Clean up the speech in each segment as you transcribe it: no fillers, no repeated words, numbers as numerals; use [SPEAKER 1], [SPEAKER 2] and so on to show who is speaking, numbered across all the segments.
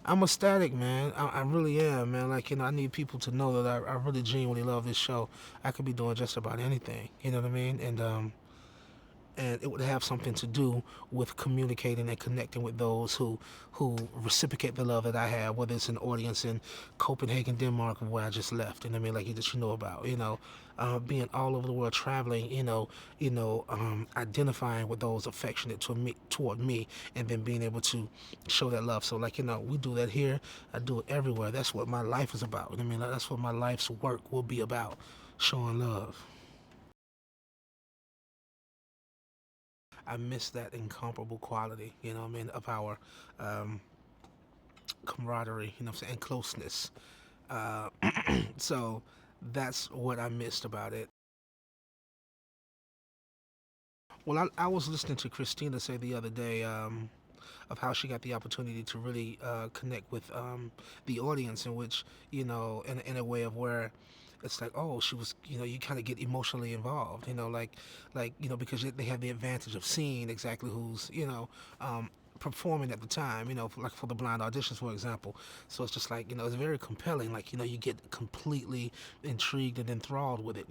[SPEAKER 1] I'm ecstatic, man. I really am, man. Like, I need people to know that I really genuinely love this show. I could be doing just about anything, you know what I mean? And it would have something to do with communicating and connecting with those who reciprocate the love that I have, whether it's an audience in Copenhagen, Denmark, where I just left. You know what I mean? Like you just know about. Being all over the world, traveling. Identifying with those affectionate to me, toward me, and then being able to show that love. So, like we do that here. I do it everywhere. That's what my life is about. You know what I mean? Like, that's what my life's work will be about, showing love. I miss that incomparable quality, I mean, of our um, camaraderie, what I'm saying, and closeness. Uh, so that's what I missed about it. Well, I was listening to Christina say the other day of how she got the opportunity to really connect with the audience, in which, in a way of where it's like, oh, she was, you kind of get emotionally involved, because they have the advantage of seeing exactly who's, performing at the time, like for the blind auditions, for example. So it's just like, it's very compelling. Like, you get completely intrigued and enthralled with it.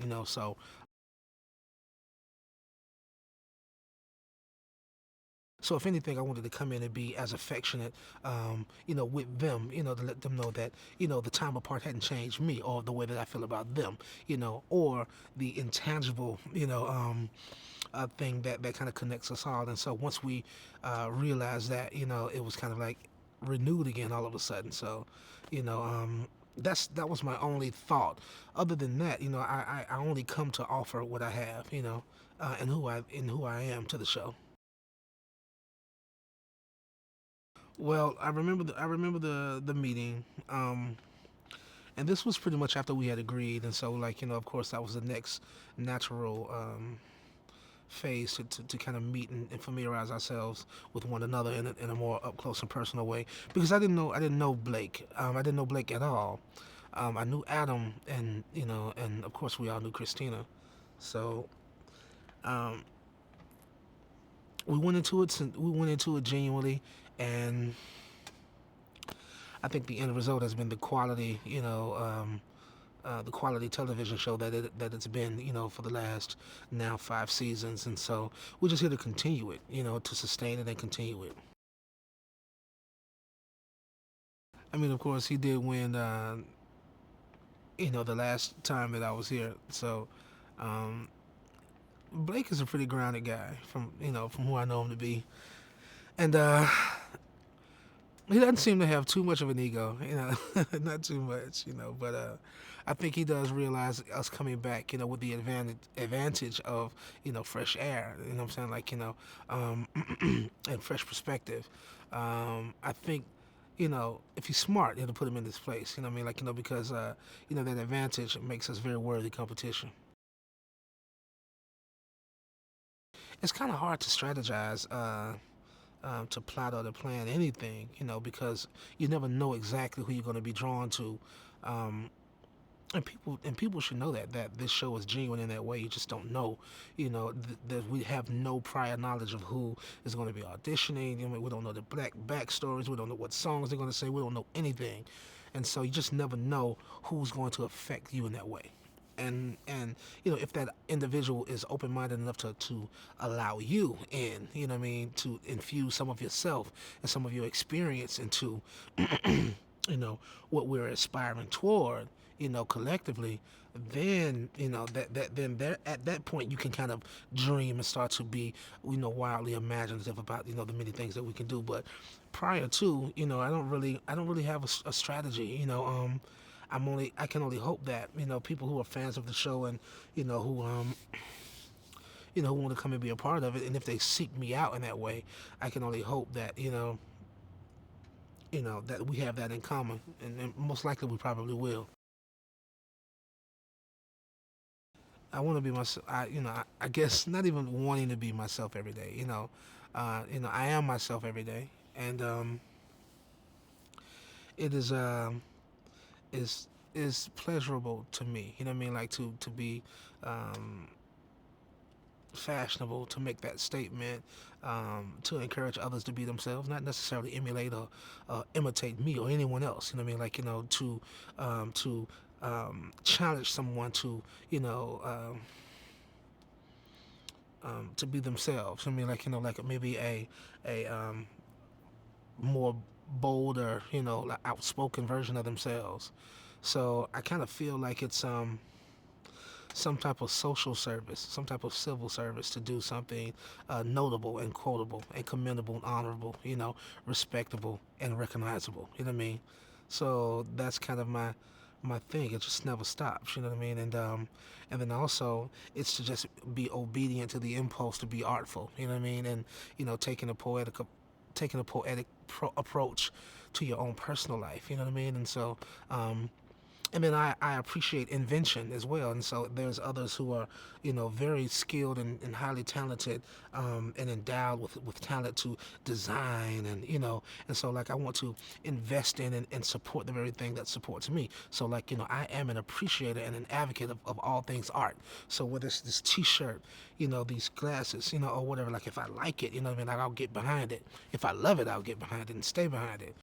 [SPEAKER 1] So if anything, I wanted to come in and be as affectionate, with them, to let them know that, the time apart hadn't changed me or the way that I feel about them, or the intangible, thing that kind of connects us all. And so once we realized that, it was kind of like renewed again all of a sudden. So, you know, um, that was my only thought. Other than that, I only come to offer what I have, and who I am to the show. Well, I remember the meeting, and this was pretty much after we had agreed, and so, like, of course, that was the next natural phase to kind of meet and familiarize ourselves with one another in a more up close and personal way. Because I didn't know Blake. I didn't know Blake at all. I knew Adam, and of course we all knew Christina. So um, we went into it genuinely, and I think the end result has been the quality, the quality television show that it's been, for the last now 5 seasons, and so we're just here to continue it, to sustain it and continue it. I mean, of course, he did win, the last time that I was here. So um, Blake is a pretty grounded guy from who I know him to be, and he doesn't seem to have too much of an ego, not too much, but I think he does realize us coming back, with the advantage of, fresh air, what I'm saying, like, and fresh perspective. I think, if he's smart, it'll put him in this place, what I mean, like, because, that advantage makes us very worthy competition. It's kind of hard to strategize, to plot or to plan anything, because you never know exactly who you're going to be drawn to. Um, and people should know that this show is genuine in that way. You just don't know, that we have no prior knowledge of who is going to be auditioning. We don't know the black backstories. We don't know what songs they're going to say. We don't know anything, and so you just never know who's going to affect you in that way. And if that individual is open-minded enough to allow you in, what I mean, to infuse some of yourself and some of your experience into what we're aspiring toward, collectively, then then there at that point you can kind of dream and start to be, wildly imaginative about, the many things that we can do. But prior to, I don't really have a strategy. I can only hope that, people who are fans of the show and, who who want to come and be a part of it, and if they seek me out in that way, I can only hope that, that we have that in common, and most likely we probably will. I want to be myself. I guess not even wanting to be myself every day. I am myself every day, and it is is pleasurable to me. You know what I mean? Like to be, um, fashionable to make that statement, to encourage others to be themselves, not necessarily emulate or imitate me or anyone else. You know what I mean? Like, to challenge someone to, to be themselves. I mean, like, like maybe a more bolder, like outspoken version of themselves. So I kind of feel like it's some type of social service, some type of civil service to do something notable and quotable and commendable and honorable, respectable and recognizable. You know what I mean? So that's kind of my thing. It just never stops. You know what I mean? And then also it's to just be obedient to the impulse to be artful. You know what I mean? And taking a poetic approach to your own personal life. You know what I mean? And then I appreciate invention as well. And so there's others who are, very skilled and highly talented, and endowed with talent to design and so like I want to invest in and support the very thing that supports me. So like, I am an appreciator and an advocate of all things art. So whether it's this t-shirt, these glasses, or whatever, like if I like it, you know what I mean? Like I'll get behind it. If I love it, I'll get behind it and stay behind it.